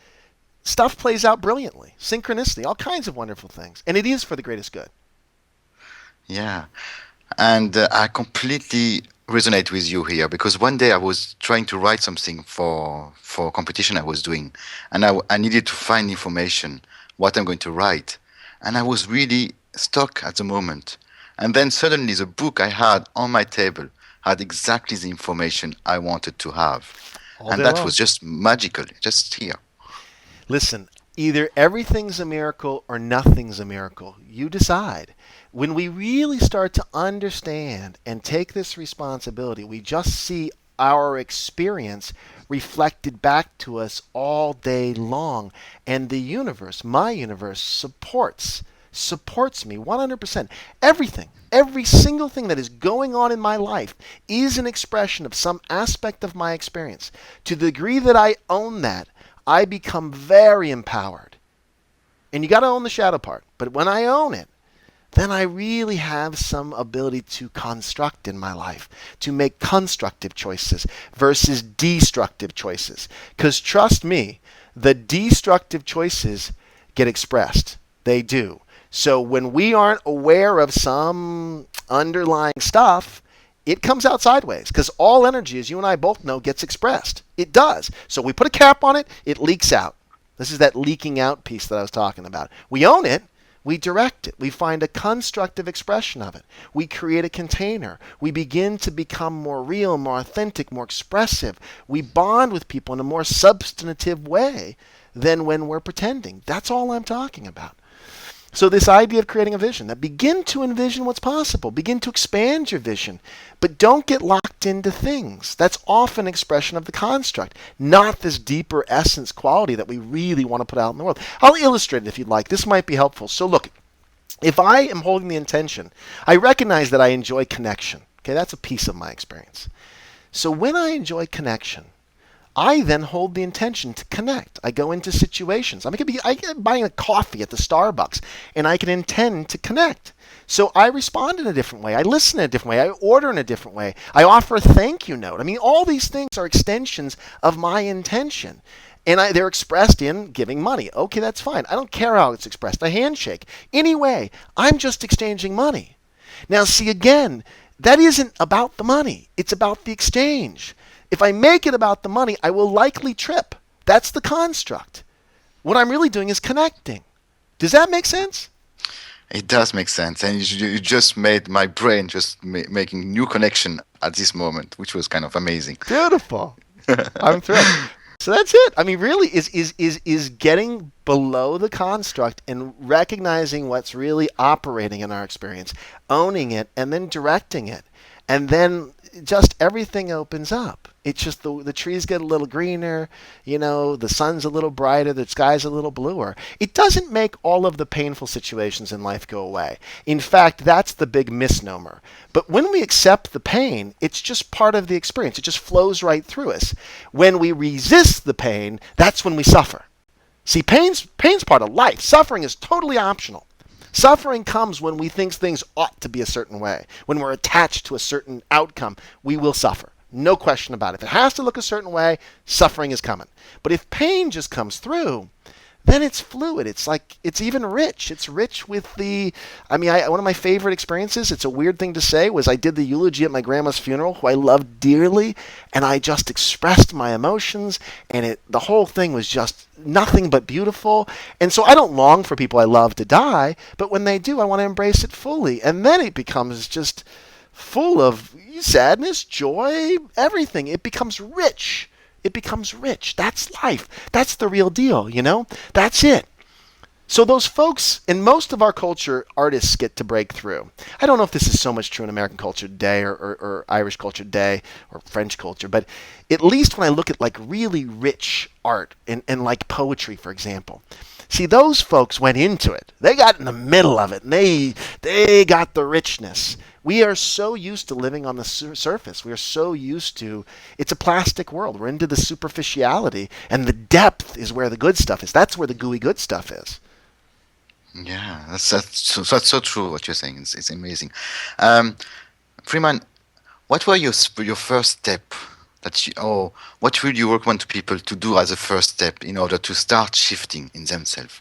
Speaker 2: stuff plays out brilliantly. Synchronicity, all kinds of wonderful things. And it is for the greatest good.
Speaker 1: Yeah, and I completely resonate with you here because one day I was trying to write something for a competition I was doing, and I needed to find information what I'm going to write, and I was really stuck at the moment. And then suddenly the book I had on my table had exactly the information I wanted to have,
Speaker 2: All
Speaker 1: and
Speaker 2: day
Speaker 1: that
Speaker 2: long.
Speaker 1: was just magical, just here.
Speaker 2: Listen, either everything's a miracle or nothing's a miracle. You decide. When we really start to understand and take this responsibility, we just see our experience reflected back to us all day long. And the universe, my universe, supports me 100%. Everything, every single thing that is going on in my life is an expression of some aspect of my experience. To the degree that I own that, I become very empowered. And you got to own the shadow part. But when I own it, then I really have some ability to construct in my life, to make constructive choices versus destructive choices. Because trust me, the destructive choices get expressed. They do. So when we aren't aware of some underlying stuff, it comes out sideways because all energy, as you and I both know, gets expressed. It does. So we put a cap on it, it leaks out. This is that leaking out piece that I was talking about. We own it. We direct it. We find a constructive expression of it. We create a container. We begin to become more real, more authentic, more expressive. We bond with people in a more substantive way than when we're pretending. That's all I'm talking about. So this idea of creating a vision, that begin to envision what's possible. Begin to expand your vision. But don't get locked into things. That's often an expression of the construct, not this deeper essence quality that we really want to put out in the world. I'll illustrate it if you'd like. This might be helpful. So look, if I am holding the intention, I recognize that I enjoy connection. Okay, that's a piece of my experience. So when I enjoy connection, I then hold the intention to connect. I go into situations. I could be buying a coffee at the Starbucks, and I can intend to connect. So I respond in a different way. I listen in a different way. I order in a different way. I offer a thank you note. I mean, all these things are extensions of my intention. And they're expressed in giving money. Okay, that's fine. I don't care how it's expressed. A handshake. Anyway, I'm just exchanging money. Now, see, again, that isn't about the money. It's about the exchange. If I make it about the money, I will likely trip. That's the construct. What I'm really doing is connecting. Does that make sense?
Speaker 1: It does make sense, and you just made my brain just making new connection at this moment, which was kind of amazing.
Speaker 2: Beautiful. I'm thrilled. So that's it. I mean, really, is getting below the construct and recognizing what's really operating in our experience, owning it, and then directing it, and then just everything opens up. It's just the trees get a little greener, the sun's a little brighter, the sky's a little bluer. It doesn't make all of the painful situations in life go away. In fact, that's the big misnomer. But when we accept the pain, it's just part of the experience. It just flows right through us. When we resist the pain, that's when we suffer. See, pain's part of life. Suffering is totally optional. Suffering comes when we think things ought to be a certain way. When we're attached to a certain outcome, we will suffer. No question about it. If it has to look a certain way, suffering is coming. But if pain just comes through, then it's fluid. It's like, it's even rich. It's rich with one of my favorite experiences, it's a weird thing to say, was I did the eulogy at my grandma's funeral, who I loved dearly, and I just expressed my emotions, and the whole thing was just nothing but beautiful. And so I don't long for people I love to die, but when they do, I want to embrace it fully. And then it becomes just full of sadness, joy, everything. It becomes rich. It becomes rich. That's life. That's the real deal, That's it. So those folks, in most of our culture, artists get to break through. I don't know if this is so much true in American culture today or Irish culture today or French culture, but at least when I look at like really rich art and like poetry, for example, see, those folks went into it. They got in the middle of it, and they got the richness. We are so used to living on the surface. We are so used to, it's a plastic world. We're into the superficiality, and the depth is where the good stuff is. That's where the gooey good stuff is.
Speaker 1: Yeah, that's so true what you're saying. It's amazing. Um, Freeman, what were your first step or what will you recommend to people to do as a first step in order to start shifting in themselves?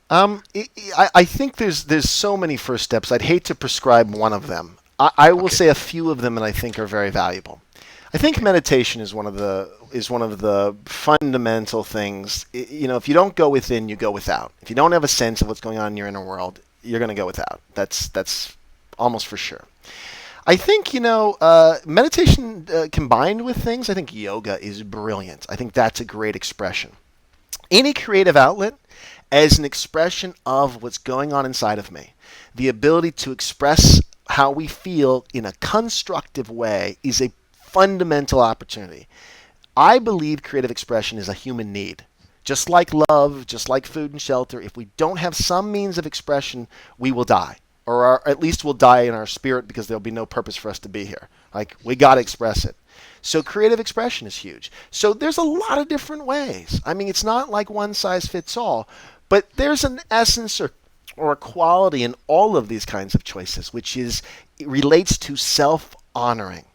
Speaker 2: I think there's so many first steps. I'd hate to prescribe one of them. I will
Speaker 1: Okay.
Speaker 2: say a few of them that I think are very valuable. I think meditation is one of the fundamental things. If you don't go within, you go without. If you don't have a sense of what's going on in your inner world, you're going to go without. That's almost for sure. I think meditation combined with things. I think yoga is brilliant. I think that's a great expression. Any creative outlet as an expression of what's going on inside of me. The ability to express how we feel in a constructive way is a fundamental opportunity. I believe creative expression is a human need. Just like love, just like food and shelter, if we don't have some means of expression, we will die. Or at least we'll die in our spirit because there'll be no purpose for us to be here. Like, we got to express it. So creative expression is huge. So there's a lot of different ways. I mean, it's not like one size fits all, but there's an essence or a quality in all of these kinds of choices, which is it relates to self-honoring.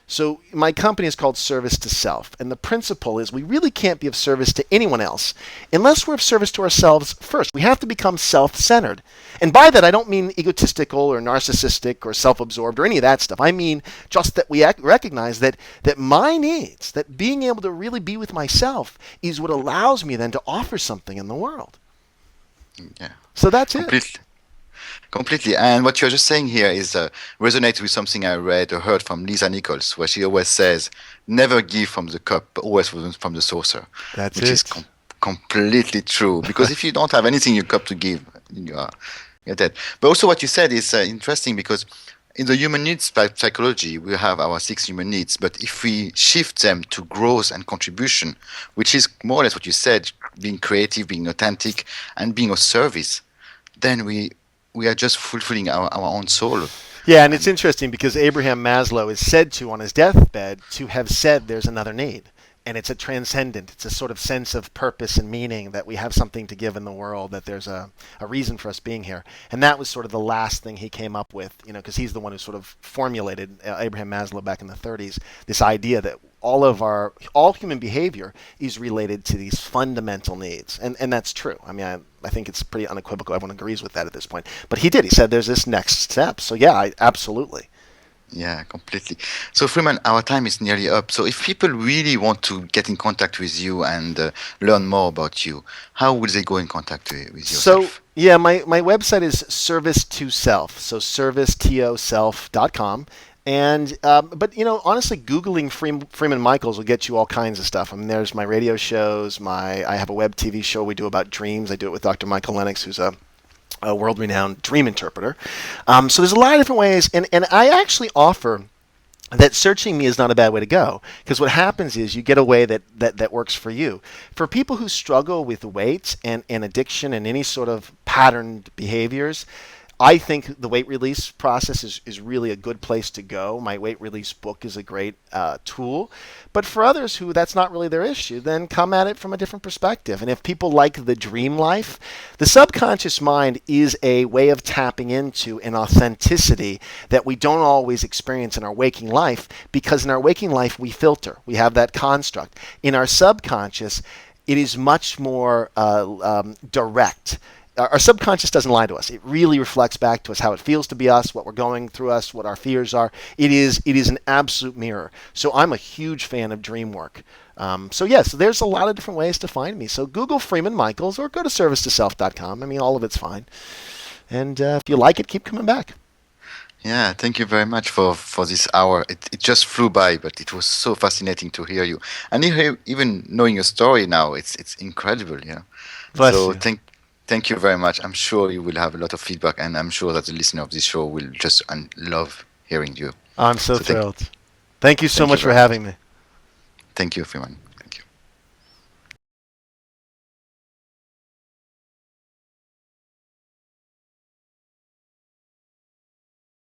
Speaker 2: So my company is called Service to Self, and the principle is we really can't be of service to anyone else unless we're of service to ourselves first. We have to become self-centered. And by that, I don't mean egotistical or narcissistic or self-absorbed or any of that stuff. I mean just that we recognize that my needs, that being able to really be with myself is what allows me then to offer something in the world.
Speaker 1: Yeah,
Speaker 2: So that's it.
Speaker 1: completely. Completely. And what you're just saying here is resonates with something I read or heard from Lisa Nichols, where she always says, never give from the cup, but always from the saucer,
Speaker 2: That's
Speaker 1: which is
Speaker 2: it.
Speaker 1: completely true. Because if you don't have anything in your cup to give, you're dead. But also what you said is interesting because in the human needs psychology, we have our six human needs. But if we shift them to growth and contribution, which is more or less what you said, being creative, being authentic, and being of service, then we are just fulfilling our own soul.
Speaker 2: Yeah, and it's
Speaker 1: And
Speaker 2: interesting because Abraham Maslow is said to, on his deathbed, to have said there's another need. And it's a transcendent, it's a sort of sense of purpose and meaning that we have something to give in the world, that there's a reason for us being here. And that was sort of the last thing he came up with, because he's the one who sort of formulated, Abraham Maslow back in the 30s, this idea that all human behavior is related to these fundamental needs. And that's true. I mean, I think it's pretty unequivocal. Everyone agrees with that at this point. But he did. He said there's this next step. So yeah, absolutely.
Speaker 1: yeah, completely. So Freeman, our time is nearly up. So if people really want to get in contact with you and learn more about you, how will they go in contact with
Speaker 2: So
Speaker 1: yourself?
Speaker 2: yeah, my website is Service to Self. So servicetoself.com. And but honestly, googling Freeman Michaels will get you all kinds of stuff. I mean, there's my radio shows. I have a web TV show we do about dreams. I do it with Dr. Michael Lennox, who's a world-renowned dream interpreter. So there's a lot of different ways, and I actually offer that searching me is not a bad way to go, because what happens is you get a way that works for you. For people who struggle with weight and addiction and any sort of patterned behaviors, I think the weight release process is really a good place to go. My weight release book is a great tool. But for others who that's not really their issue, then come at it from a different perspective. And if people like the dream life, the subconscious mind is a way of tapping into an authenticity that we don't always experience in our waking life, because in our waking life we filter. We have that construct. In our subconscious, it is much more direct. Our subconscious doesn't lie to us. It really reflects back to us how it feels to be us, what we're going through us, what our fears are. It is an absolute mirror. So I'm a huge fan of dream work. So yes, there's a lot of different ways to find me. So Google Freeman Michaels or go to servicetoself.com. I mean, all of it's fine. And if you like it, keep coming back.
Speaker 1: Yeah, thank you very much for this hour. It just flew by, but it was so fascinating to hear you. And even knowing your story now, it's incredible, you know.
Speaker 2: Bless
Speaker 1: So
Speaker 2: you.
Speaker 1: thank you very much. I'm sure you will have a lot of feedback, and I'm sure that the listener of this show will just love hearing you.
Speaker 2: I'm so
Speaker 1: So
Speaker 2: thrilled. Thank you so
Speaker 1: thank you
Speaker 2: much for
Speaker 1: very much.
Speaker 2: having me.
Speaker 1: Thank you, everyone.